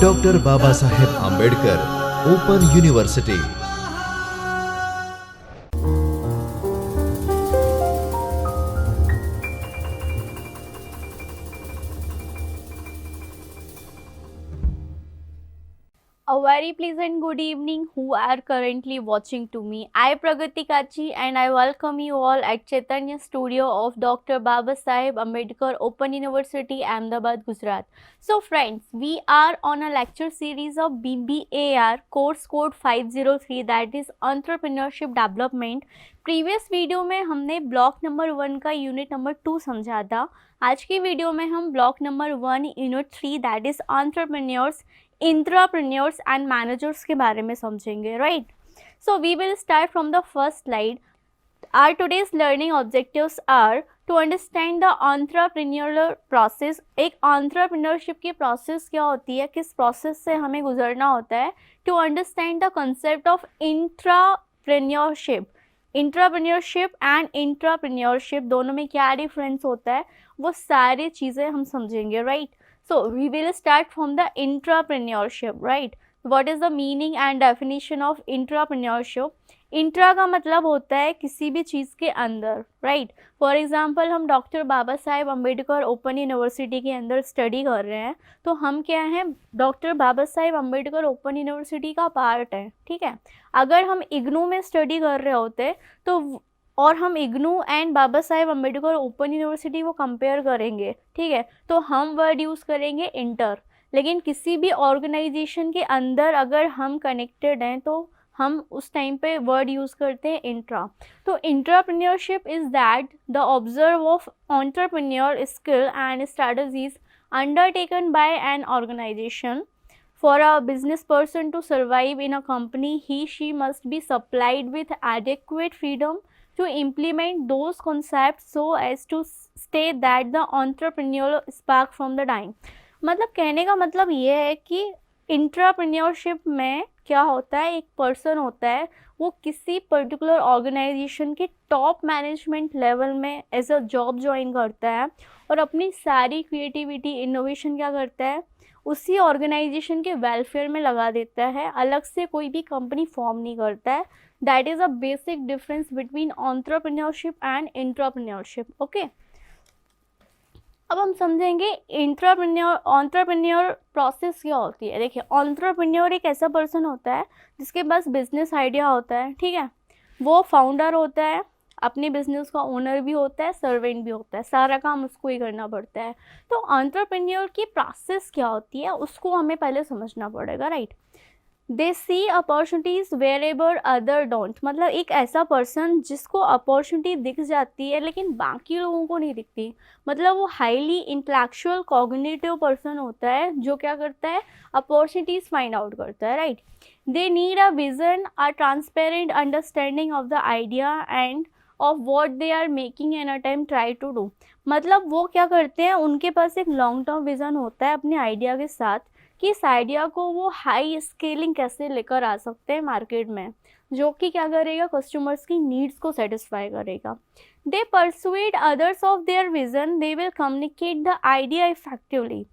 Doctor Baba Saheb Ambedkar open university. A very pleasant good evening who are currently watching to me. I Pragati Kachi and I welcome you all at Chaitanya Studio of Dr. Baba Saheb Ambedkar Open University, Ahmedabad, Gujarat. So friends, we are on a lecture series of BBAR course code 503, that is Entrepreneurship Development. Previous video में हमने block number 1 का unit number 2 समझा था। आज की video में हम block number 1 unit 3 that is entrepreneurs, intrapreneurs and managers के बारे में समझेंगे, right. So we will start from the first slide. Our today's learning objectives are to understand the entrepreneurial process. एक एंटरप्रेन्योरशिप की प्रोसेस क्या होती है, किस प्रोसेस से हमें गुजरना होता है। To understand the concept of intrapreneurship. Intrapreneurship and intrapreneurship दोनों में क्या डिफरेंस होता है, वो सारी चीज़ें हम समझेंगे, right. So we will start from the intrapreneurship, right? What is the meaning and definition of intrapreneurship? Intra का मतलब होता है किसी भी चीज़ के अंदर, राइट। फॉर एग्जांपल हम doctor Baba Saheb Ambedkar open university के अंदर स्टडी कर रहे हैं, तो हम क्या हैं, doctor Baba Saheb Ambedkar open university का पार्ट है, ठीक है। अगर हम इग्नू में स्टडी कर रहे होते तो और हम IGNOU and Baba Saheb Ambedkar open university को कंपेयर करेंगे, ठीक है, तो हम वर्ड यूज़ करेंगे इंटर। लेकिन किसी भी ऑर्गेनाइजेशन के अंदर अगर हम कनेक्टेड हैं तो हम उस टाइम पे वर्ड यूज़ करते हैं इंट्रा। तो intrapreneurship is that the observe of entrepreneur skill and strategies undertaken by an organisation. For a business person to survive in a company, she must be supplied with adequate freedom to implement those concepts so as to stay that the entrepreneurial spark from the time। मतलब कहने का मतलब ये है कि इंट्राप्रेन्योरशिप में क्या होता है, एक पर्सन होता है, वो किसी पर्टिकुलर ऑर्गेनाइजेशन के टॉप मैनेजमेंट लेवल में एज अ जॉब ज्वाइन करता है और अपनी सारी क्रिएटिविटी इनोवेशन क्या करता है, उसी ऑर्गेनाइजेशन के वेलफेयर में लगा देता है, अलग से कोई भी कंपनी फॉर्म नहीं करता है। That is a basic difference between entrepreneurship and intrapreneurship, okay. अब हम समझेंगे एंटरप्रेन्योर प्रोसेस क्या होती है। देखिए, एंटरप्रेन्योर एक ऐसा पर्सन होता है जिसके पास बिजनेस आइडिया होता है, ठीक है, वो फाउंडर होता है, अपने बिजनेस का ओनर भी होता है, सर्वेंट भी होता है, सारा काम उसको ही करना पड़ता है। तो एंटरप्रेन्योर की प्रोसेस क्या होती है उसको हमें पहले समझना पड़ेगा, right. They see opportunities wherever other don't. मतलब एक ऐसा पर्सन जिसको अपॉर्चुनिटी दिख जाती है लेकिन बाकी लोगों को नहीं दिखती। मतलब वो हाईली इंटेलेक्चुअल कॉग्निटिव पर्सन होता है जो क्या करता है, अपॉर्चुनिटीज फाइंड आउट करता है, right. They need a vision, a transparent understanding of the idea and of what they are making an attempt try to do. मतलब वो क्या करते हैं, उनके पास एक लॉन्ग टर्म विजन होता है अपने आइडिया के साथ कि इस आइडिया को वो हाई स्केलिंग कैसे लेकर आ सकते हैं मार्केट में, जो कि क्या करेगा, कस्टमर्स की नीड्स को सेटिस्फाई करेगा। They persuade others of their vision, they will communicate the idea effectively.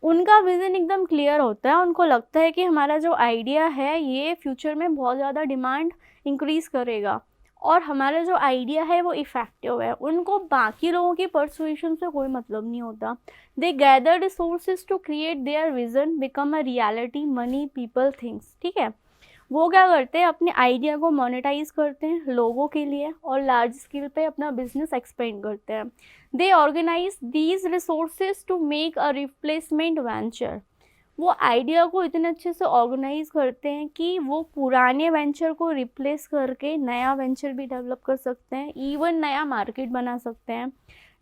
उनका विजन एकदम क्लियर होता है, उनको लगता है कि हमारा जो आइडिया है ये फ्यूचर में बहुत ज़्यादा डिमांड इंक्रीज़ करेगा और हमारा जो आइडिया है वो इफ़ेक्टिव है। उनको बाकी लोगों की परसुएशन से कोई मतलब नहीं होता। They gather resources to create their vision become a reality, money, people, things, ठीक है। वो क्या करते हैं, अपने आइडिया को मोनेटाइज करते हैं लोगों के लिए और लार्ज स्केल पे अपना बिजनेस एक्सपेंड करते हैं। They organise these resources to make a replacement venture. वो आइडिया को इतने अच्छे से ऑर्गेनाइज करते हैं कि वो पुराने वेंचर को रिप्लेस करके नया वेंचर भी डेवलप कर सकते हैं, इवन नया मार्केट बना सकते हैं।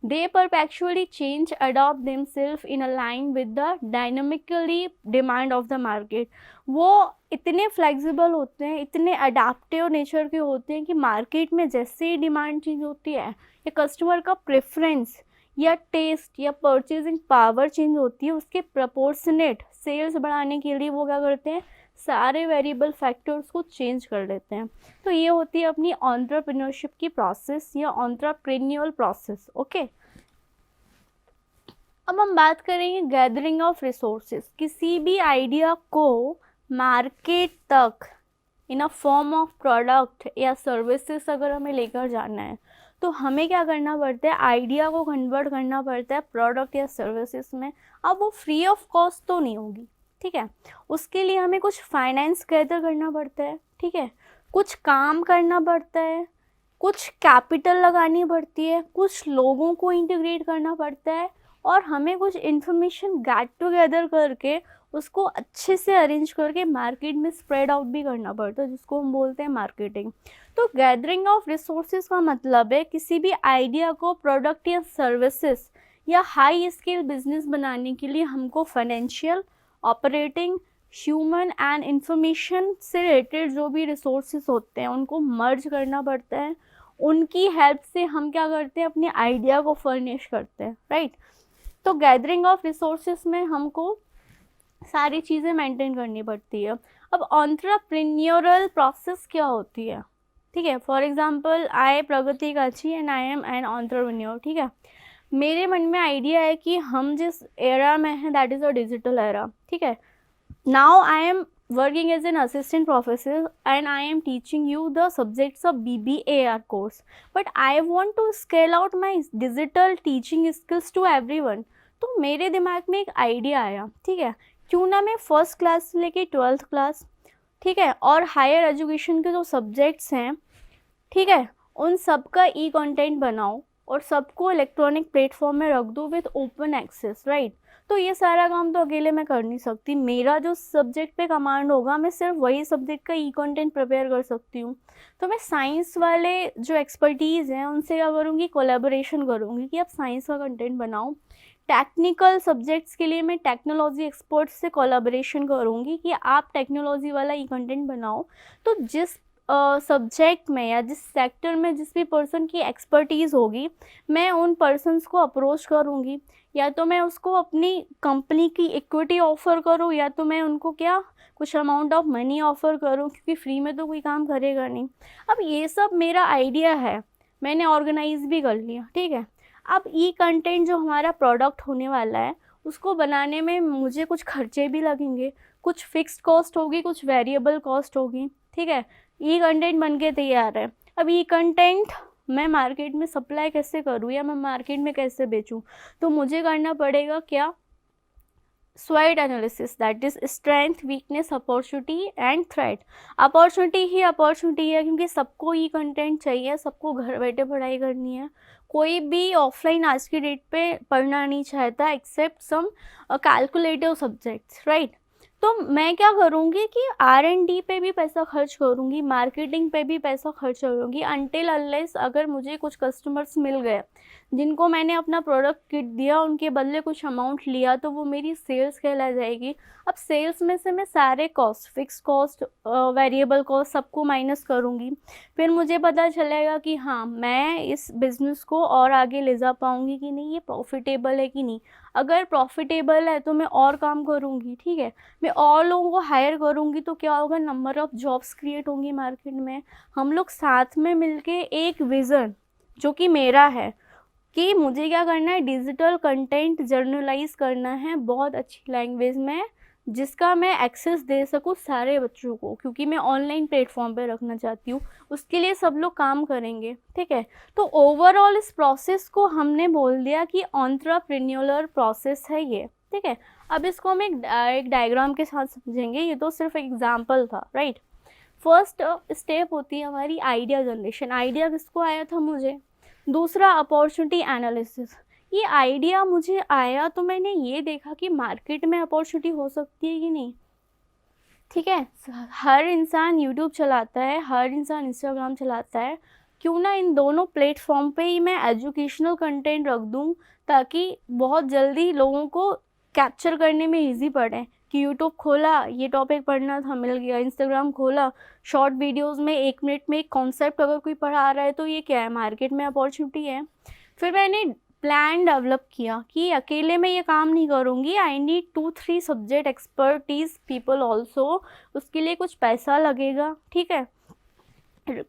They perpetually change, adopt themselves in align with the dynamically demand of the market. वो इतने फ्लेक्सिबल होते हैं, इतने अडाप्टिव नेचर के होते हैं कि मार्केट में जैसे ही डिमांड चेंज होती है या कस्टमर का प्रेफरेंस या टेस्ट या परचेजिंग पावर चेंज होती है, उसके प्रपोर्शनेट सेल्स बढ़ाने के लिए वो क्या करते हैं, सारे वेरिएबल फैक्टर्स को चेंज कर लेते हैं। तो ये होती है अपनी एंटरप्रेन्योरशिप की प्रोसेस या एंटरप्रेन्योरल प्रोसेस, ओके। अब हम बात करेंगे गैदरिंग ऑफ रिसोर्सेज। किसी भी आइडिया को मार्केट तक इन अ फॉर्म ऑफ प्रोडक्ट या सर्विसेज अगर हमें लेकर जाना है तो हमें क्या करना पड़ता है, आइडिया को कन्वर्ट करना पड़ता है प्रोडक्ट या सर्विसेज में। अब वो फ्री ऑफ कॉस्ट तो नहीं होगी, ठीक है, उसके लिए हमें कुछ फाइनेंस गैदर करना पड़ता है, ठीक है, कुछ काम करना पड़ता है, कुछ कैपिटल लगानी पड़ती है, कुछ लोगों को इंटीग्रेट करना पड़ता है और हमें कुछ इन्फॉर्मेशन गेट टुगेदर करके उसको अच्छे से अरेंज करके मार्केट में स्प्रेड आउट भी करना पड़ता है, जिसको हम बोलते हैं मार्केटिंग। तो गैदरिंग ऑफ रिसोर्सेज का मतलब है किसी भी आइडिया को प्रोडक्ट या सर्विसेज या हाई स्केल बिजनेस बनाने के लिए हमको financial, operating, human and information से रिलेटेड जो भी रिसोर्सेज होते हैं उनको मर्ज करना पड़ता है। उनकी हेल्प से हम क्या करते हैं, अपने आइडिया को फर्निश करते हैं, राइट। तो गैदरिंग ऑफ रिसोर्सेज में हमको सारी चीज़ें मेंटेन करनी पड़ती है। अब एंटरप्रेन्योरल प्रोसेस क्या होती है, ठीक है। फॉर एग्जांपल आई प्रगति काची and I am an entrepreneur, ठीक है। मेरे मन में आइडिया है कि हम जिस एरा में हैं that is a digital era, ठीक है। Now I am working as an assistant professor and I am teaching you the subjects of BBAR course, but I want to scale out my digital teaching skills to everyone। तो मेरे दिमाग में एक idea आया, ठीक है, क्यों ना मैं फर्स्ट क्लास से लेके 12th क्लास, ठीक है, और हायर एजुकेशन के जो सब्जेक्ट्स हैं, ठीक है, उन सब का ई कंटेंट बनाऊँ और सबको इलेक्ट्रॉनिक प्लेटफॉर्म में रख दूँ विथ ओपन एक्सेस, राइट। तो ये सारा काम तो अकेले मैं कर नहीं सकती, मेरा जो सब्जेक्ट पे कमांड होगा मैं सिर्फ वही सब्जेक्ट का ई कंटेंट प्रिपेयर कर सकती हूँ। तो मैं साइंस वाले जो एक्सपर्टीज़ हैं उनसे क्या करूँगी, कोलैबोरेशन करूँगी कि आप साइंस का कंटेंट बनाओ। टेक्निकल सब्जेक्ट्स के लिए मैं टेक्नोलॉजी एक्सपर्ट्स से कोलैबोरेशन करूँगी कि आप टेक्नोलॉजी वाला ई कंटेंट बनाओ। तो जिस सब्जेक्ट में या जिस सेक्टर में जिस भी पर्सन की एक्सपर्टीज़ होगी मैं उन पर्सनस को अप्रोच करूँगी, या तो मैं उसको अपनी कंपनी की इक्विटी ऑफ़र करूँ या तो मैं उनको क्या कुछ अमाउंट ऑफ मनी ऑफ़र करूँ, क्योंकि फ्री में तो कोई काम करेगा नहीं। अब ये सब मेरा आइडिया है, मैंने ऑर्गेनाइज भी कर लिया, ठीक है। अब ई कंटेंट जो हमारा प्रोडक्ट होने वाला है उसको बनाने में मुझे कुछ खर्चे भी लगेंगे, कुछ फिक्स्ड कॉस्ट होगी, कुछ वेरिएबल कॉस्ट होगी, ठीक है। ई कंटेंट बन के तैयार है। अब ई कंटेंट मैं मार्केट में सप्लाई कैसे करूँ या मैं मार्केट में कैसे बेचूँ, तो मुझे करना पड़ेगा क्या, स्वॉट analysis, that is strength, weakness, opportunity and threat. Opportunity ही अपॉर्चुनिटी है क्योंकि सबको ई कंटेंट चाहिए, सबको घर बैठे पढ़ाई करनी है, कोई भी ऑफलाइन आज की डेट पे पढ़ना नहीं चाहता except some calculative subjects, right. तो मैं क्या करूँगी कि R&D पे भी पैसा खर्च करूँगी, मार्केटिंग पे भी पैसा खर्च करूँगी, अनटिल अनलेस अगर मुझे कुछ कस्टमर्स मिल गए जिनको मैंने अपना प्रोडक्ट किट दिया, उनके बदले कुछ अमाउंट लिया, तो वो मेरी सेल्स कहला जाएगी। अब सेल्स में से मैं सारे cost, fix cost, variable cost सबको माइनस करूँगी, फिर मुझे पता चलेगा कि हाँ मैं इस बिज़नेस को और आगे ले जा पाऊँगी कि नहीं, ये प्रॉफिटेबल है कि नहीं। अगर प्रॉफिटेबल है तो मैं और काम करूँगी, ठीक है, मैं और लोगों को हायर करूँगी, तो क्या होगा, नंबर ऑफ़ जॉब्स क्रिएट होंगी मार्केट में। हम लोग साथ में मिलके एक विज़न जो कि मेरा है कि मुझे क्या करना है, डिजिटल कंटेंट जर्नलाइज करना है बहुत अच्छी लैंग्वेज में, जिसका मैं एक्सेस दे सकूँ सारे बच्चों को, क्योंकि मैं ऑनलाइन प्लेटफॉर्म पे रखना चाहती हूँ। उसके लिए सब लोग काम करेंगे, ठीक है। तो ओवरऑल इस प्रोसेस को हमने बोल दिया कि एंटरप्रेन्योरल प्रोसेस है ये, ठीक है। अब इसको हम एक डायग्राम के साथ समझेंगे, ये तो सिर्फ एग्जाम्पल था, राइट। फर्स्ट स्टेप होती है हमारी आइडिया जनरेशन। आइडिया किसको आया था, मुझे। दूसरा अपॉर्चुनिटी एनालिसिस, ये आइडिया मुझे आया तो मैंने ये देखा कि मार्केट में अपॉर्चुनिटी हो सकती है कि नहीं, ठीक है। हर इंसान यूट्यूब चलाता है, हर इंसान इंस्टाग्राम चलाता है, क्यों ना इन दोनों प्लेटफॉर्म पे ही मैं एजुकेशनल कंटेंट रख दूँ ताकि बहुत जल्दी लोगों को कैप्चर करने में इजी पड़े कि यूट्यूब खोला, ये टॉपिक पढ़ना था, मिल गया। इंस्टाग्राम खोला, शॉर्ट वीडियोस में 1 मिनट में एक कॉन्सेप्ट अगर कोई पढ़ा रहा है तो ये क्या है, मार्केट में अपॉर्चुनिटी है। फिर मैंने प्लान डेवलप किया कि अकेले मैं ये काम नहीं करूँगी, I need 2-3 subject expertise people also, उसके लिए कुछ पैसा लगेगा, ठीक है।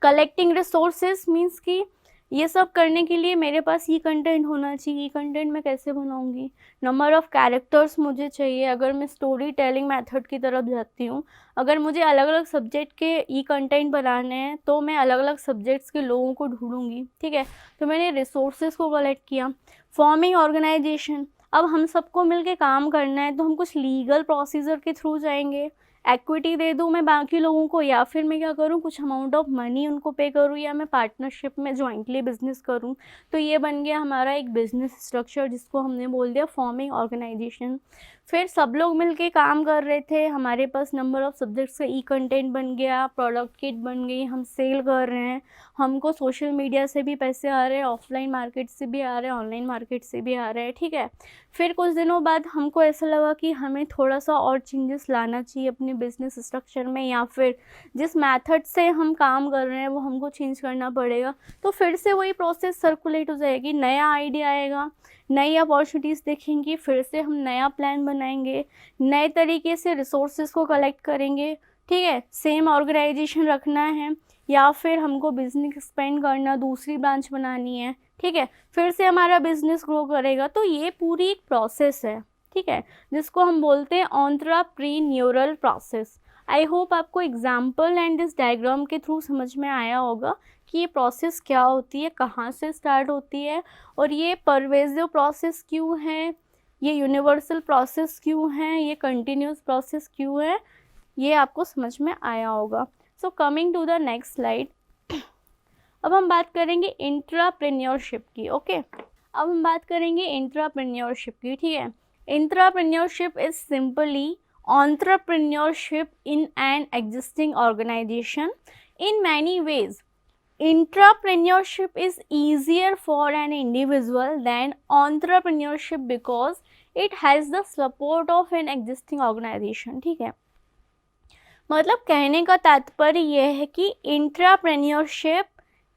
कलेक्टिंग रिसोर्सेज मीन्स कि ये सब करने के लिए मेरे पास ई कंटेंट होना चाहिए। ई कंटेंट मैं कैसे बनाऊंगी? नंबर ऑफ़ कैरेक्टर्स मुझे चाहिए। अगर मैं स्टोरी टेलिंग मेथड की तरफ जाती हूँ, अगर मुझे अलग अलग सब्जेक्ट के ई कंटेंट बनाने हैं तो मैं अलग अलग सब्जेक्ट्स के लोगों को ढूंढूंगी, ठीक है। तो मैंने रिसोर्सेज को कलेक्ट किया। फॉर्मिंग ऑर्गेनाइजेशन, अब हम सबको मिलके काम करना है तो हम कुछ लीगल प्रोसीजर के थ्रू जाएंगे। इक्विटी दे दूँ मैं बाकी लोगों को, या फिर मैं क्या करूँ, कुछ अमाउंट ऑफ मनी उनको पे करूँ, या मैं पार्टनरशिप में जॉइंटली बिजनेस करूँ। तो ये बन गया हमारा एक बिजनेस स्ट्रक्चर, जिसको हमने बोल दिया फॉर्मिंग ऑर्गेनाइजेशन। फिर सब लोग मिलके काम कर रहे थे, हमारे पास नंबर ऑफ सब्जेक्ट्स का ई कंटेंट बन गया, प्रोडक्ट किट बन गई, हम सेल कर रहे हैं, हमको सोशल मीडिया से भी पैसे आ रहे हैं, ऑफलाइन मार्केट से भी आ रहे हैं, ऑनलाइन मार्केट से भी आ रहे हैं, ठीक है। फिर कुछ दिनों बाद हमको ऐसा लगा कि हमें थोड़ा सा और चेंजेस लाना चाहिए अपने बिजनेस स्ट्रक्चर में, या फिर जिस मेथड से हम काम कर रहे हैं वो हमको चेंज करना पड़ेगा। तो फिर से वही प्रोसेस सर्कुलेट हो जाएगी, नया आइडिया आएगा, नई अपॉर्चुनिटीज़ देखेंगे, फिर से हम नया प्लान बनाएंगे, नए तरीके से रिसोर्सेज को कलेक्ट करेंगे, ठीक है। सेम ऑर्गेनाइजेशन रखना है या फिर हमको बिजनेस एक्सपेंड करना, दूसरी ब्रांच बनानी है, ठीक है, फिर से हमारा बिजनेस ग्रो करेगा। तो ये पूरी एक प्रोसेस है, ठीक है, जिसको हम बोलते हैं एंटरप्रेन्योरल प्रोसेस। आई होप आपको एग्जाम्पल एंड इस डायग्राम के थ्रू समझ में आया होगा कि ये प्रोसेस क्या होती है, कहाँ से स्टार्ट होती है, और ये परवेजिव प्रोसेस क्यों है, ये यूनिवर्सल प्रोसेस क्यों है, ये कंटिन्यूस प्रोसेस क्यों है, ये आपको समझ में आया होगा। So coming to the next slide, अब हम बात करेंगे इंट्राप्रेन्योरशिप की, ओके। अब हम बात करेंगे इंट्राप्रेन्योरशिप की, ठीक है। Intrapreneurship is simply entrepreneurship in an existing organization. In many ways, entrepreneurship is easier for an individual than entrepreneurship because it has the support of an existing organization, ठीक है। मतलब कहने का तात्पर्य यह है कि इंट्राप्रेन्योरशिप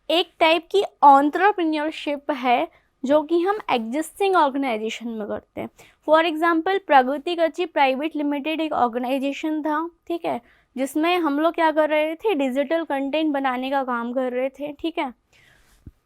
एक टाइप की एंटरप्रेन्योरशिप है जो कि हम एग्जिस्टिंग ऑर्गेनाइजेशन में करते हैं। फॉर एग्जांपल प्रगति कच्ची प्राइवेट लिमिटेड एक ऑर्गेनाइजेशन था, ठीक है, जिसमें हम लोग क्या कर रहे थे, डिजिटल कंटेंट बनाने का काम कर रहे थे, ठीक है।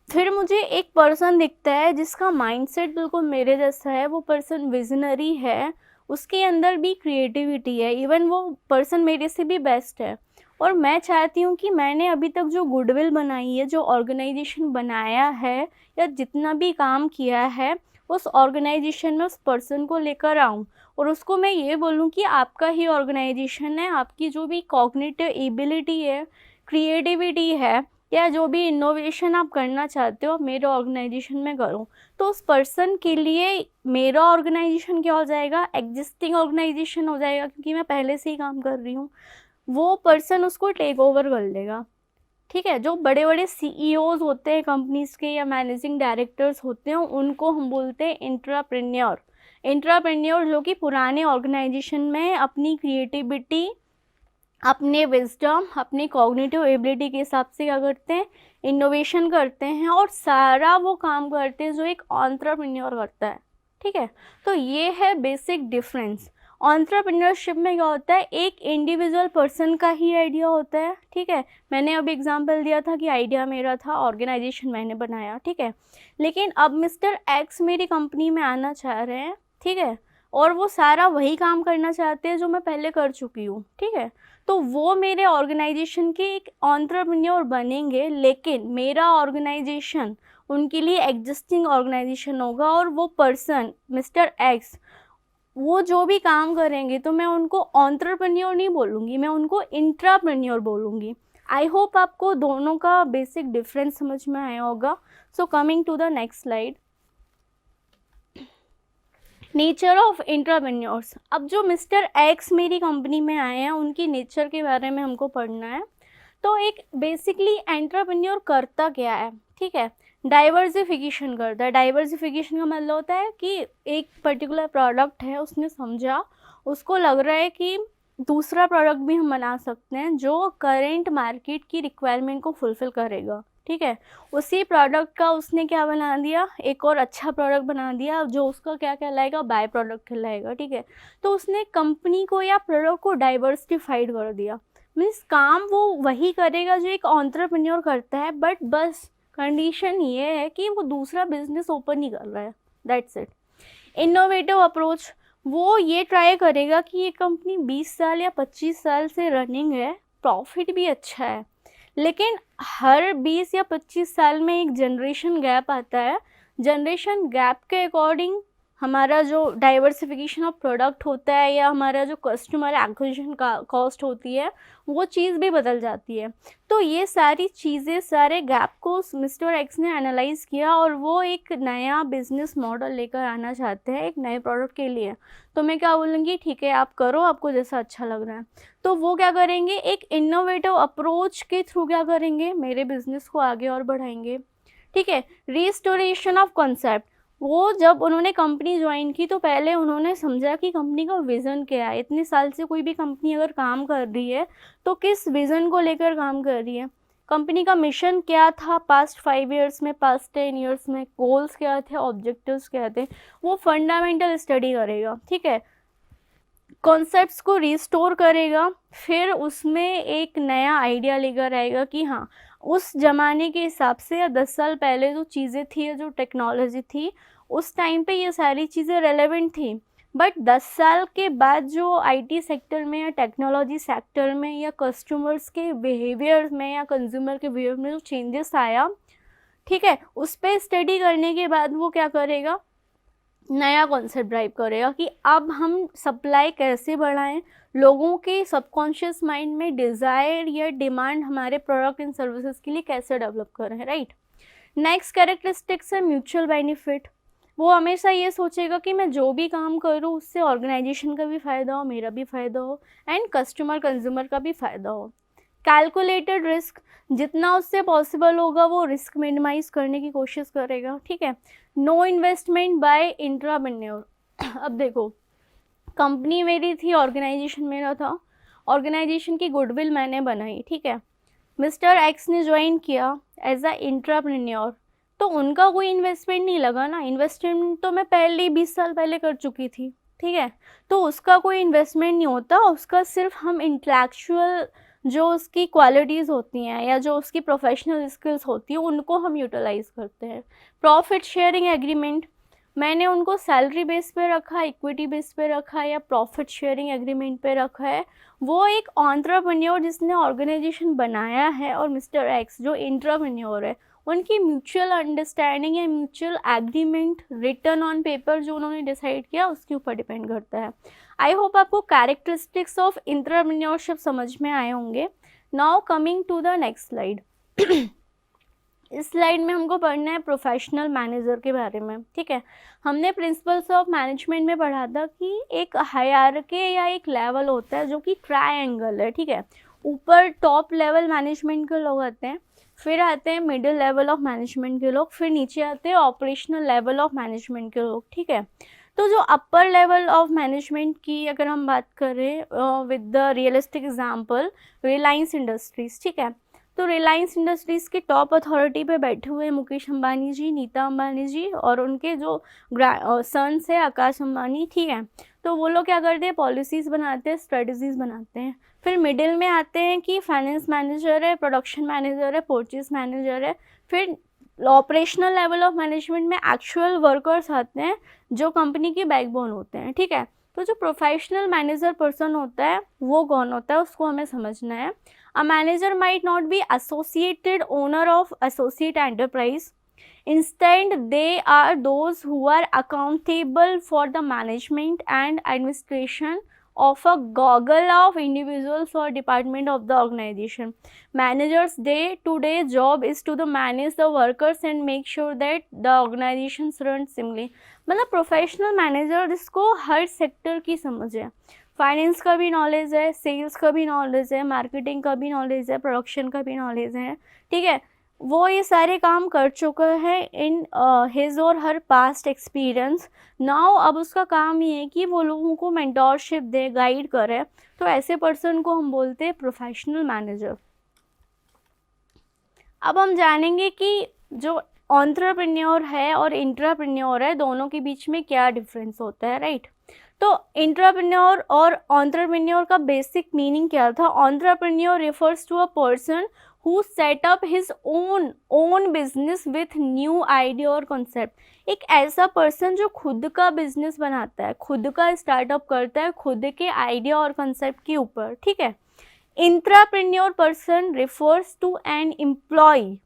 फिर मुझे एक पर्सन दिखता है जिसका माइंडसेट बिल्कुल मेरे जैसा है, वो पर्सन विजनरी है, उसके अंदर भी क्रिएटिविटी है, इवन वो पर्सन मेरे से भी बेस्ट है, और मैं चाहती हूँ कि मैंने अभी तक जो गुडविल बनाई है, जो ऑर्गेनाइजेशन बनाया है, या जितना भी काम किया है, उस ऑर्गेनाइजेशन में उस पर्सन को लेकर आऊँ और उसको मैं ये बोलूँ कि आपका ही ऑर्गेनाइजेशन है, आपकी जो भी कॉग्निटिव एबिलिटी है, क्रिएटिविटी है, या जो भी इनोवेशन आप करना चाहते हो मेरे ऑर्गेनाइजेशन में करो। तो उस पर्सन के लिए मेरा ऑर्गेनाइजेशन क्या हो जाएगा, एग्जिस्टिंग ऑर्गेनाइजेशन हो जाएगा, क्योंकि मैं पहले से ही काम कर रही हूँ। वो पर्सन उसको टेक ओवर कर लेगा, ठीक है। जो बड़े बड़े सीईओज होते हैं कंपनीज़ के या मैनेजिंग डायरेक्टर्स होते हैं, उनको हम बोलते हैं इंट्राप्रेन्योर। इंट्राप्रेन्योर जो कि पुराने ऑर्गेनाइजेशन में अपनी क्रिएटिविटी, अपने विजडम, अपनी कॉग्निटिव एबिलिटी के हिसाब से क्या करते हैं, इनोवेशन करते हैं, और सारा वो काम करते हैं जो एक एंटरप्रेन्योर करता है, ठीक है। तो ये है बेसिक डिफरेंस। एंटरप्रेन्योरशिप में क्या होता है, एक इंडिविजुअल पर्सन का ही आइडिया होता है, ठीक है। मैंने अभी एग्जांपल दिया था कि आइडिया मेरा था, ऑर्गेनाइजेशन मैंने बनाया, ठीक है। लेकिन अब मिस्टर एक्स मेरी कंपनी में आना चाह रहे हैं, ठीक है, और वो सारा वही काम करना चाहते हैं जो मैं पहले कर चुकी हूँ, ठीक है। तो वो मेरे ऑर्गेनाइजेशन के एक एंटरप्रेन्योर बनेंगे, लेकिन मेरा ऑर्गेनाइजेशन उनके लिए एग्जिस्टिंग ऑर्गेनाइजेशन होगा, और वो पर्सन मिस्टर एक्स वो जो भी काम करेंगे तो मैं उनको एंटरप्रेन्योर नहीं बोलूँगी, मैं उनको इंट्राप्रेन्योर बोलूँगी। आई होप आपको दोनों का बेसिक डिफरेंस समझ में आया होगा। So coming to the next slide, nature of intrapreneurs. अब जो मिस्टर एक्स मेरी कंपनी में आए हैं उनकी नेचर के बारे में हमको पढ़ना है। तो एक बेसिकली एंट्रप्रेन्योर करता क्या है, ठीक है, डाइवर्सिफिकेशन करता है। डाइवर्सिफिकेशन का मतलब होता है कि एक पर्टिकुलर प्रोडक्ट है, उसने समझा, उसको लग रहा है कि दूसरा प्रोडक्ट भी हम बना सकते हैं जो करेंट मार्केट की रिक्वायरमेंट को फुलफ़िल करेगा, ठीक है। उसी प्रोडक्ट का उसने क्या बना दिया, एक और अच्छा प्रोडक्ट बना दिया जो उसका क्या कहलाएगा, बाय प्रोडक्ट कहलाएगा, ठीक है। तो उसने कंपनी को या प्रोडक्ट को डाइवर्सिफाइड कर दिया। मीन्स काम वो वही करेगा जो एक एंटरप्रेन्योर करता है, बट बस कंडीशन ये है कि वो दूसरा बिजनेस ओपन नहीं कर रहा है, दैट्स इट। इनोवेटिव अप्रोच, वो ये ट्राई करेगा कि ये कंपनी 20 साल या 25 साल से रनिंग है, प्रॉफिट भी अच्छा है, लेकिन हर 20 या 25 साल में एक जनरेशन गैप आता है। जनरेशन गैप के अकॉर्डिंग हमारा जो डाइवर्सिफिकेशन ऑफ प्रोडक्ट होता है या हमारा जो कस्टमर एक्विजिशन का कॉस्ट होती है वो चीज़ भी बदल जाती है। तो ये सारी चीज़ें, सारे गैप को मिस्टर एक्स ने एनालाइज किया और वो एक नया बिजनेस मॉडल लेकर आना चाहते हैं एक नए प्रोडक्ट के लिए। तो मैं क्या बोलूँगी, ठीक है आप करो, आपको जैसा अच्छा लग रहा है। तो वो क्या करेंगे, एक इनोवेटिव अप्रोच के थ्रू क्या करेंगे, मेरे बिजनेस को आगे और बढ़ाएंगे। ठीक है, रिस्टोरेशन ऑफ कॉन्सेप्ट, वो जब उन्होंने कंपनी ज्वाइन की तो पहले उन्होंने समझा कि कंपनी का विज़न क्या है। इतने साल से कोई भी कंपनी अगर काम कर रही है तो किस विज़न को लेकर काम कर रही है, कंपनी का मिशन क्या था पास्ट 5 ईयर्स में, पास्ट 10 ईयर्स में, गोल्स क्या थे, ऑब्जेक्टिव्स क्या थे, वो फंडामेंटल स्टडी करेगा। ठीक है, कॉन्सेप्ट्स को रिस्टोर करेगा, फिर उसमें एक नया आइडिया लेकर आएगा कि हाँ उस ज़माने के हिसाब से या 10 साल पहले जो चीज़ें थी या जो टेक्नोलॉजी थी उस टाइम पे ये सारी चीज़ें रेलेवेंट थी, बट 10 साल के बाद जो आईटी सेक्टर में या टेक्नोलॉजी सेक्टर में या कस्टमर्स के बिहेवियर में या कंज्यूमर के बिहेवियर में जो चेंजेस आया, ठीक है, उस पर स्टडी करने के बाद वो क्या करेगा, नया कॉन्सेप्ट ड्राइव करेगा कि अब हम सप्लाई कैसे बढ़ाएं, लोगों के सबकॉन्शियस माइंड में डिज़ायर या डिमांड हमारे प्रोडक्ट एंड सर्विसेज के लिए कैसे डेवलप करें, राइट। नेक्स्ट कैरेक्टरिस्टिक्स है म्यूचुअल बेनिफिट। वो हमेशा ये सोचेगा कि मैं जो भी काम करूँ उससे ऑर्गेनाइजेशन का भी फ़ायदा हो, मेरा भी फ़ायदा हो एंड कस्टमर कंज्यूमर का भी फ़ायदा हो। कैलकुलेटेड रिस्क, जितना उससे पॉसिबल होगा वो रिस्क मिनिमाइज़ करने की कोशिश करेगा। ठीक है, नो इन्वेस्टमेंट बाय इंट्राप्रेन्योर। अब देखो, कंपनी मेरी थी, ऑर्गेनाइजेशन मेरा था, ऑर्गेनाइजेशन की गुडविल मैंने बनाई, ठीक है, मिस्टर एक्स ने ज्वाइन किया एज अ इंट्राप्रेन्योर, तो उनका कोई इन्वेस्टमेंट नहीं लगा ना, इन्वेस्टमेंट तो मैं पहले 20 साल पहले कर चुकी थी। ठीक है, तो उसका कोई इन्वेस्टमेंट नहीं होता, उसका सिर्फ हम इंटेलेक्चुअल जो उसकी क्वालिटीज़ होती हैं या जो उसकी प्रोफेशनल स्किल्स होती हैं उनको हम यूटिलाइज़ करते हैं। प्रॉफिट शेयरिंग एग्रीमेंट, मैंने उनको सैलरी बेस पे रखा, इक्विटी बेस पे रखा या प्रॉफिट शेयरिंग एग्रीमेंट पे रखा है। वो एक एंटरप्रेन्योर जिसने ऑर्गेनाइजेशन बनाया है और मिस्टर एक्स जो एंटरप्रेन्योर है, उनकी म्यूचुअल अंडरस्टैंडिंग या mutual agreement written on paper जो उन्होंने डिसाइड किया उसके ऊपर डिपेंड करता है। आई होप आपको कैरेक्टरिस्टिक्स ऑफ एंटरप्रेन्योरशिप समझ में आए होंगे। Now coming to the next slide. इस स्लाइड में हमको पढ़ना है प्रोफेशनल मैनेजर के बारे में। ठीक है, हमने प्रिंसिपल्स ऑफ मैनेजमेंट में पढ़ा था कि एक हायरार्की या एक लेवल होता है जो कि ट्रायंगल है। ठीक है, ऊपर टॉप लेवल मैनेजमेंट के लोग आते हैं, फिर आते हैं मिडिल लेवल ऑफ मैनेजमेंट के लोग, फिर नीचे आते हैं ऑपरेशनल लेवल ऑफ मैनेजमेंट के लोग। ठीक है, तो जो अपर लेवल ऑफ मैनेजमेंट की अगर हम बात करें with the realistic example Reliance industries. ठीक है, तो रिलायंस इंडस्ट्रीज़ के टॉप अथॉरिटी पे बैठे हुए मुकेश अंबानी जी, नीता अंबानी जी और उनके जो सन्स है आकाश अंबानी। ठीक है, तो वो लोग क्या करते हैं, पॉलिसीज़ बनाते हैं, स्ट्रेटजीज़ बनाते हैं। फिर मिडिल में आते हैं कि फाइनेंस मैनेजर है, प्रोडक्शन मैनेजर है, परचेज मैनेजर है। फिर ऑपरेशनल लेवल ऑफ मैनेजमेंट में एक्चुअल वर्कर्स आते हैं जो कंपनी की बैकबोन होते हैं। ठीक है, तो जो प्रोफेशनल मैनेजर पर्सन होता है वो कौन होता है उसको हमें समझना है। A manager might not be associated owner of associate enterprise, instead they are those who are accountable for the management and administration of a gaggle of individuals or department of the organization. Managers day-to-day job is to manage the workers and make sure that the organizations run smoothly. मतलब professional manager जिसको हर sector की समझ है, finance का भी knowledge है, sales का भी नॉलेज है, मार्केटिंग का भी नॉलेज है, प्रोडक्शन का भी नॉलेज है। ठीक है, वो ये सारे काम कर चुका है इन हिज और हर पास्ट एक्सपीरियंस। नाउ अब उसका काम ये है कि वो लोगों को मेंटोरशिप दे, गाइड करे। तो ऐसे पर्सन को हम बोलते हैं प्रोफेशनल मैनेजर। अब हम जानेंगे कि जो एंटरप्रेन्योर है और इंट्राप्रेन्योर है, दोनों के बीच में क्या डिफरेंस होता है, राइट। तो एंटरप्रेन्योर और एंटरप्रेन्योर का बेसिक मीनिंग क्या था? Entrepreneur refers to a person who set up his own business with new idea और कॉन्सेप्ट। एक ऐसा पर्सन जो खुद का बिजनेस बनाता है, खुद का स्टार्टअप करता है, खुद के आइडिया और कॉन्सेप्ट के ऊपर, ठीक है। Intrapreneur person refers to an employee,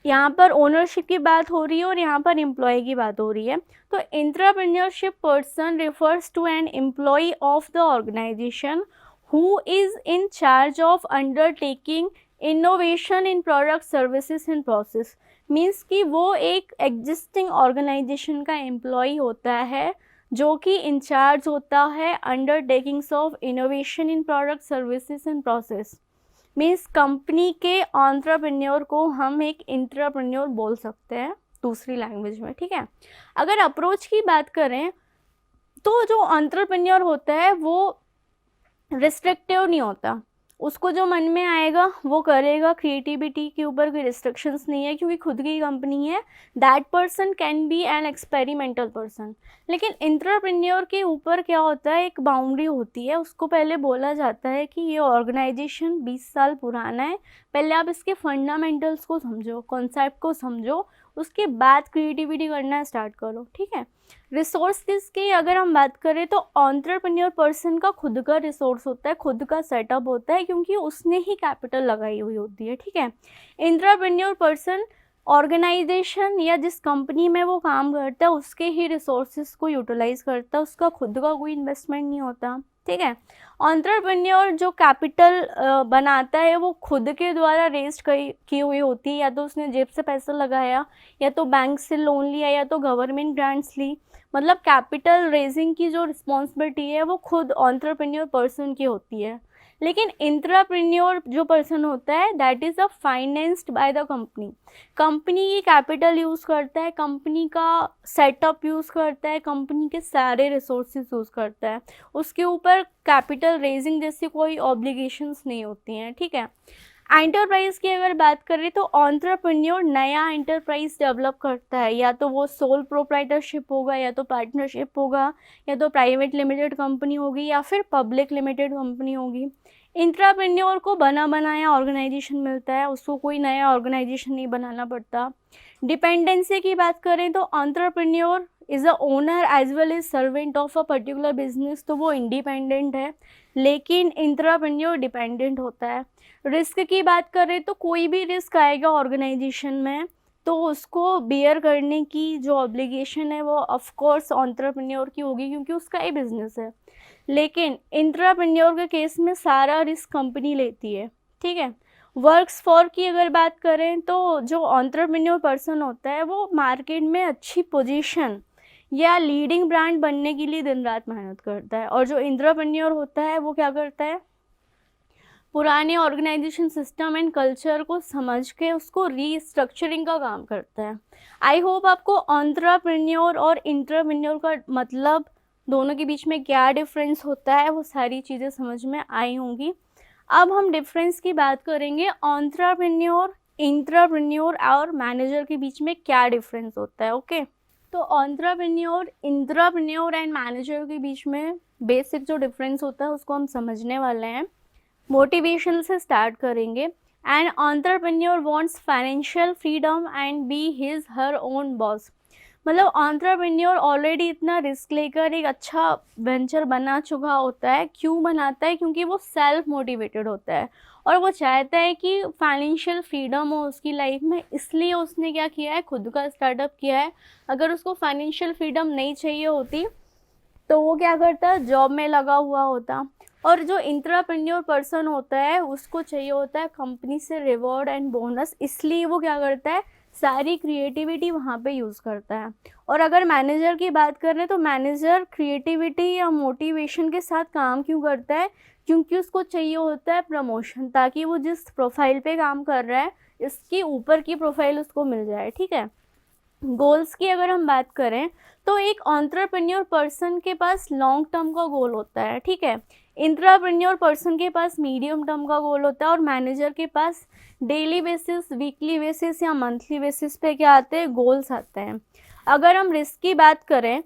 यहाँ पर ओनरशिप की बात हो रही है और यहाँ पर एम्प्लॉय की बात हो रही है। तो entrepreneurship person refers to an employ of the organisation who is in charge of undertaking innovation in product services and process. Means कि वो एक एग्जिस्टिंग ऑर्गेनाइजेशन का एम्प्लॉय होता है जो कि इंचार्ज होता है undertakings of innovation in product services and process. Means company के एंटरप्रेन्योर को हम एक इंट्राप्रेन्योर बोल सकते हैं दूसरी लैंग्वेज में, ठीक है। अगर अप्रोच की बात करें तो जो एंटरप्रेन्योर होता है वो रिस्ट्रिक्टिव नहीं होता, उसको जो मन में आएगा वो करेगा, क्रिएटिविटी के ऊपर कोई रिस्ट्रिक्शंस नहीं है क्योंकि खुद की कंपनी है। That person can be an experimental person. लेकिन एंटरप्रेन्योर के ऊपर क्या होता है, एक बाउंड्री होती है, उसको पहले बोला जाता है कि ये ऑर्गेनाइजेशन 20 साल पुराना है, पहले आप इसके फंडामेंटल्स को समझो, कॉन्सेप्ट को समझो, उसके बाद क्रिएटिविटी करना स्टार्ट करो, ठीक है। रिसोर्सेज की अगर हम बात करें तो एंटरप्रेन्योर पर्सन का खुद का रिसोर्स होता है, खुद का सेटअप होता है क्योंकि उसने ही कैपिटल लगाई हुई होती है, ठीक है। एंटरप्रेन्योर पर्सन ऑर्गेनाइजेशन या जिस कंपनी में वो काम करता है उसके ही रिसोर्सेज को यूटिलाइज करता है, उसका खुद का कोई इन्वेस्टमेंट नहीं होता, ठीक है। एंटरप्रेन्योर जो कैपिटल बनाता है वो खुद के द्वारा रेज की हुई होती है, या तो उसने जेब से पैसा लगाया, या तो बैंक से लोन लिया, या तो गवर्नमेंट ग्रांट्स ली। मतलब कैपिटल रेजिंग की जो रिस्पॉन्सिबिलिटी है वो खुद एंटरप्रेन्योर पर्सन की होती है। लेकिन इंट्राप्रेन्योर जो पर्सन होता है that is a financed by the company. Company की कैपिटल यूज़ करता है, कंपनी का सेटअप यूज़ करता है, कंपनी के सारे रिसोर्सेज यूज़ करता है, उसके ऊपर कैपिटल रेजिंग जैसी कोई ऑब्लिगेशंस नहीं होती हैं, ठीक है। एंटरप्राइज की अगर बात करें तो एंटरप्रेन्योर नया एंटरप्राइज डेवलप करता है, या तो वो सोल प्रोप्राइटरशिप होगा, या तो पार्टनरशिप होगा, या तो प्राइवेट लिमिटेड कंपनी होगी, या फिर पब्लिक लिमिटेड कंपनी होगी। इंट्राप्रेन्योर को बना बनाया ऑर्गेनाइजेशन मिलता है, उसको कोई नया ऑर्गेनाइजेशन नहीं बनाना पड़ता। डिपेंडेंसी की बात करें तो entrepreneur is a owner as well as servant of a particular business, तो वो इंडिपेंडेंट है, लेकिन इंट्राप्रेन्योर डिपेंडेंट होता है। रिस्क की बात करें तो कोई भी रिस्क आएगा ऑर्गेनाइजेशन में तो उसको बियर करने की जो ऑब्लिगेशन है वो ऑफ कोर्स एंटरप्रेन्योर की होगी क्योंकि उसका ही बिजनेस है। लेकिन इंट्राप्रेन्योर के केस में सारा रिस्क कंपनी लेती है, ठीक है। वर्क्स फॉर की अगर बात करें तो जो एंटरप्रेन्योर पर्सन होता है वो मार्केट में अच्छी पोजीशन या लीडिंग ब्रांड बनने के लिए दिन रात मेहनत करता है, और जो इंट्राप्रेन्योर होता है वो क्या करता है, पुराने ऑर्गेनाइजेशन सिस्टम एंड कल्चर को समझ के उसको रीस्ट्रक्चरिंग का काम करता है। आई होप आपको एंटरप्रेन्योर और इंट्राप्रेन्योर का मतलब, दोनों के बीच में क्या डिफरेंस होता है, वो सारी चीज़ें समझ में आई होंगी। अब हम डिफरेंस की बात करेंगे, एंटरप्रेन्योर, इंट्राप्रेन्योर और मैनेजर के बीच में क्या डिफरेंस होता है, ओके। तो एंटरप्रेन्योर, इंट्राप्रेन्योर एंड मैनेजर के बीच में बेसिक जो डिफरेंस होता है उसको हम समझने वाले हैं। मोटिवेशन से स्टार्ट करेंगे। An entrepreneur wants financial freedom and be his her own boss. मतलब एंटरप्रेन्योर ऑलरेडी इतना रिस्क लेकर एक अच्छा वेंचर बना चुका होता है। क्यों बनाता है? क्योंकि वो सेल्फ मोटिवेटेड होता है और वो चाहता है कि फाइनेंशियल फ्रीडम हो उसकी लाइफ में, इसलिए उसने क्या किया है, खुद का स्टार्टअप किया है। अगर उसको फाइनेंशियल फ्रीडम नहीं चाहिए होती तो वो क्या करता, जॉब में लगा हुआ होता। और जो इंट्राप्रेन्योर पर्सन होता है उसको चाहिए होता है कंपनी से रिवॉर्ड एंड बोनस, इसलिए वो क्या करता है, सारी क्रिएटिविटी वहाँ पे यूज़ करता है। और अगर मैनेजर की बात करें तो मैनेजर क्रिएटिविटी या मोटिवेशन के साथ काम क्यों करता है, क्योंकि उसको चाहिए होता है प्रमोशन, ताकि वो जिस प्रोफाइल पे काम कर रहा है इसके ऊपर की प्रोफाइल उसको मिल जाए, ठीक है। गोल्स की अगर हम बात करें तो एक एंटरप्रेन्योर पर्सन के पास लॉन्ग टर्म का गोल होता है, ठीक है। इंट्राप्रेन्योर पर्सन के पास मीडियम टर्म का गोल होता है और मैनेजर के पास डेली बेसिस, वीकली बेसिस या मंथली बेसिस पे क्या आते हैं, गोल्स आते हैं। अगर हम रिस्क की बात करें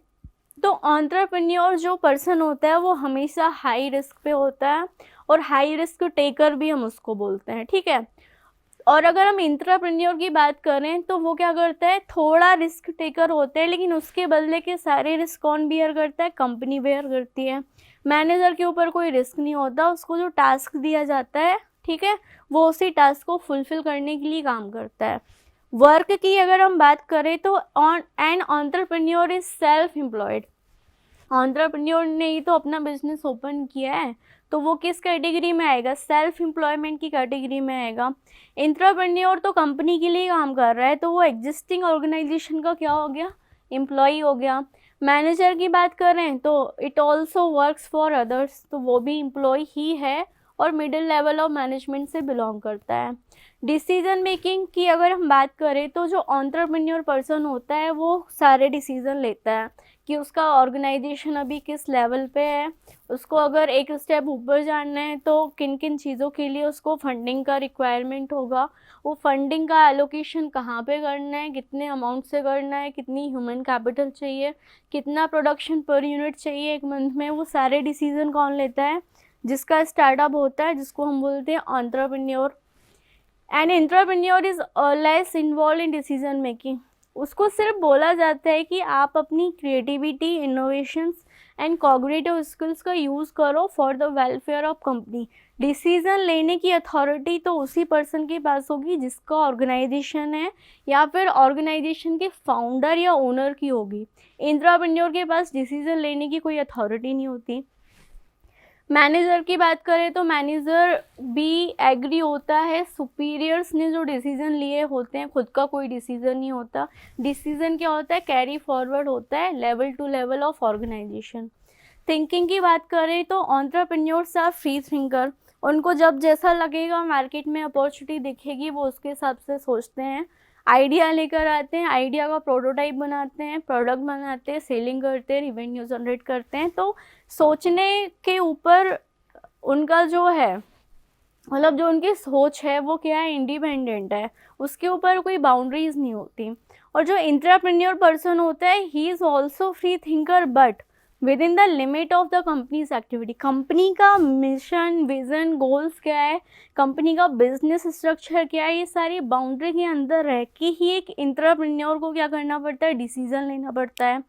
तो एंटरप्रेन्योर जो पर्सन होता है वो हमेशा हाई रिस्क पे होता है और हाई रिस्क टेकर भी हम उसको बोलते हैं, ठीक है। और अगर हम इंट्राप्रेन्योर की बात करें तो वो क्या करता है, थोड़ा रिस्क टेकर होता है, लेकिन उसके बदले के सारे रिस्क कौन बेयर करता है, कंपनी बेयर करती है। मैनेजर के ऊपर कोई रिस्क नहीं होता, उसको जो टास्क दिया जाता है, ठीक है, वो उसी टास्क को फुलफिल करने के लिए काम करता है। वर्क की अगर हम बात करें तो an entrepreneur is self employed. Entrepreneur ने ही तो अपना बिजनेस ओपन किया है, तो वो किस कैटेगरी में आएगा, सेल्फ एम्प्लॉयमेंट की कैटेगरी में आएगा। एंटरप्रेन्योर तो कंपनी के लिए काम कर रहा है, तो वो एग्जिस्टिंग ऑर्गेनाइजेशन का क्या हो गया, एम्प्लॉय हो गया। मैनेजर की बात करें तो it also works for others, तो वो भी एम्प्लॉय ही है और मिडिल लेवल ऑफ मैनेजमेंट से बिलोंग करता है। डिसीजन मेकिंग की अगर हम बात करें तो जो एंटरप्रेन्योर पर्सन होता है वो सारे डिसीजन लेता है कि उसका ऑर्गेनाइजेशन अभी किस लेवल पे है, उसको अगर एक स्टेप ऊपर जाना है तो किन किन चीज़ों के लिए उसको फंडिंग का रिक्वायरमेंट होगा, वो फंडिंग का एलोकेशन कहाँ पे करना है, कितने अमाउंट से करना है, कितनी ह्यूमन कैपिटल चाहिए, कितना प्रोडक्शन पर यूनिट चाहिए एक मंथ में, वो सारे डिसीजन कौन लेता है, जिसका स्टार्टअप होता है, जिसको हम बोलते हैं entrepreneur. An entrepreneur is less involve in decision making. उसको सिर्फ बोला जाता है कि आप अपनी creativity, innovations and cognitive skills का यूज़ करो for the welfare of company. Decision लेने की अथॉरिटी तो उसी पर्सन के पास होगी जिसका ऑर्गेनाइजेशन है या फिर ऑर्गेनाइजेशन के फाउंडर या ओनर की होगी। एंटरप्रेन्योर के पास डिसीज़न लेने की कोई अथॉरिटी नहीं होती। मैनेजर की बात करें तो मैनेजर भी एग्री होता है सुपीरियर्स ने जो डिसीज़न लिए होते हैं, खुद का कोई डिसीज़न नहीं होता। डिसीज़न क्या होता है, कैरी फॉरवर्ड होता है level to level of organisation. Thinking की बात करें तो एंटरप्रेन्योर्स आर फ्री थिंकर। उनको जब जैसा लगेगा मार्केट में अपॉर्चुनिटी दिखेगी वो उसके हिसाब से सोचते हैं, आइडिया लेकर आते हैं, आइडिया का प्रोटोटाइप बनाते हैं, प्रोडक्ट बनाते हैं, सेलिंग करते हैं, रिवेन्यू जनरेट करते हैं। तो सोचने के ऊपर उनका जो है, मतलब जो उनकी सोच है वो क्या है, इंडिपेंडेंट है, उसके ऊपर कोई बाउंड्रीज नहीं होती। और जो इंट्राप्रेन्योर पर्सन होता है he is also free thinker but with in the limit of the companies activity. Company का मिशन, विजन, गोल्स क्या है, कंपनी का बिजनेस स्ट्रक्चर क्या है, ये सारी बाउंड्री के अंदर रह के ही एक इंट्राप्रेन्योर को क्या करना पड़ता है, डिसीजन लेना पड़ता है।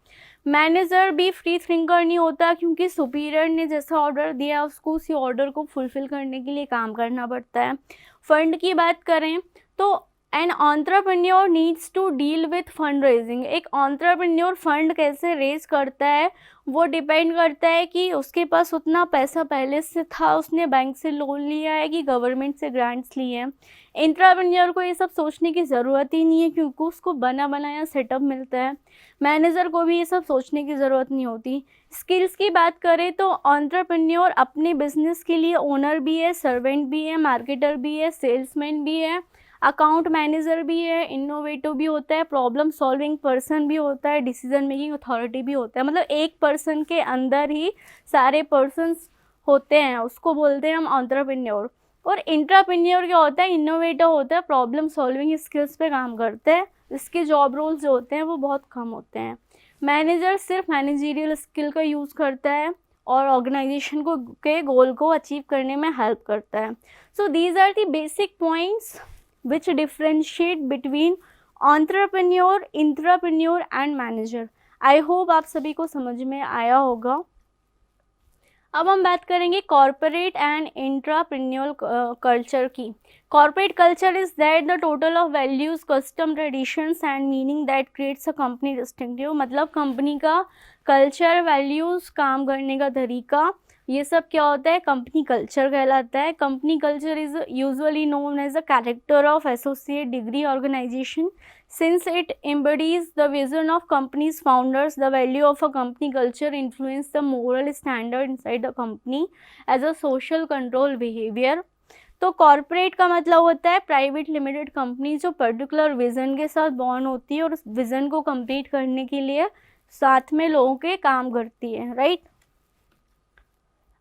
मैनेजर भी फ्री थिंकर नहीं होता क्योंकि सुपीरियर ने जैसा ऑर्डर दिया उसको उसी ऑर्डर को फुलफिल करने के लिए काम करना पड़ता है। फंड की बात करें तो an entrepreneur needs to deal with fund raising. एक एंटरप्रेन्योर फंड कैसे रेज करता है वो डिपेंड करता है कि उसके पास उतना पैसा पहले से था, उसने बैंक से लोन लिया है कि गवर्नमेंट से ग्रांट्स लिए हैं। एंटरप्रेन्योर को ये सब सोचने की ज़रूरत ही नहीं है क्योंकि उसको बना बनाया सेटअप मिलता है। मैनेजर को भी ये सब सोचने की ज़रूरत नहीं होती। स्किल्स की बात करें तो एंटरप्रेन्योर अपने बिजनेस के लिए ओनर भी है, सर्वेंट भी है, मार्केटर भी है, सेल्समैन भी है, अकाउंट मैनेजर भी है, इनोवेटिव भी होता है, प्रॉब्लम सॉल्विंग पर्सन भी होता है, डिसीजन मेकिंग अथॉरिटी भी होता है। मतलब एक पर्सन के अंदर ही सारे पर्सन्स होते हैं, उसको बोलते हैं हम एंटरप्रेन्योर। और इंट्राप्रेन्योर क्या होता है, इनोवेटिव होता है, प्रॉब्लम सॉल्विंग स्किल्स पे काम करते हैं, इसके जॉब रोल्स जो होते हैं वो बहुत कम होते हैं। मैनेजर सिर्फ मैनेजरियल स्किल का यूज़ करता है और ऑर्गेनाइजेशन को के गोल को अचीव करने में हेल्प करता है। So these are the basic points which differentiate between entrepreneur, intrapreneur and manager. I hope आप सभी को समझ में आया होगा। अब हम बात करेंगे कॉर्पोरेट एंड इंट्राप्रेन्योर कल्चर की। Corporate culture is that the total of values, custom, traditions and meaning that creates a company distinctive. मतलब कंपनी का कल्चर, वैल्यूज, काम करने का तरीका, ये सब क्या होता है, कंपनी कल्चर कहलाता है। Company culture is usually known as the character of associate degree organisation since it embodies the vision of company's founders. The value of a company culture influence the moral standard inside the company as a social control behaviour. तो corporate का मतलब होता है private limited company जो particular vision के साथ born होती है और उस विजन को कंप्लीट करने के लिए साथ में लोगों के काम करती है, राइट।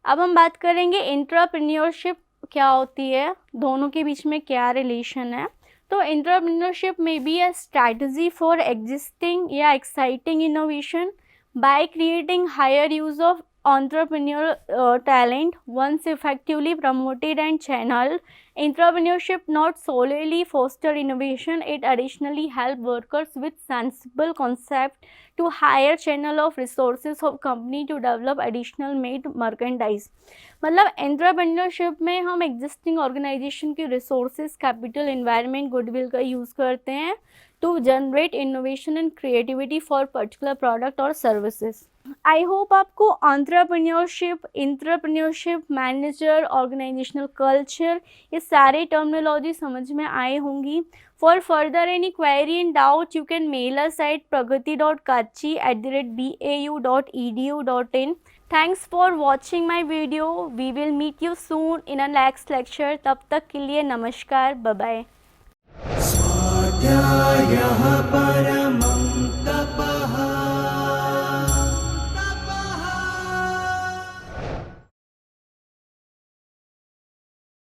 अब हम बात करेंगे एंटरप्रेन्योरशिप क्या होती है, दोनों के बीच में क्या रिलेशन है। तो एंटरप्रेन्योरशिप में be a strategy for existing या exciting innovation by creating higher use of entrepreneurial talent. Once effectively promoted and channeled, entrepreneurship not solely foster innovation, it additionally help workers with sensible concept to higher channel of resources of company to develop additional made merchandise. मतलब entrepreneurship में हम existing organisation के resources, capital, environment, goodwill का use करते हैं to generate innovation and creativity for particular product और services. I hope आपको entrepreneurship, manager, organisational culture, ये सारे टर्मिनोलॉजी समझ में आए होंगी। For further any query and doubt you can mail us at pragati.kachi@bau.edu.in. Thanks for watching my video. We will meet you soon in a next lecture. तब तक के लिए नमस्कार, बाय बाय। स्वाध्यायः परमः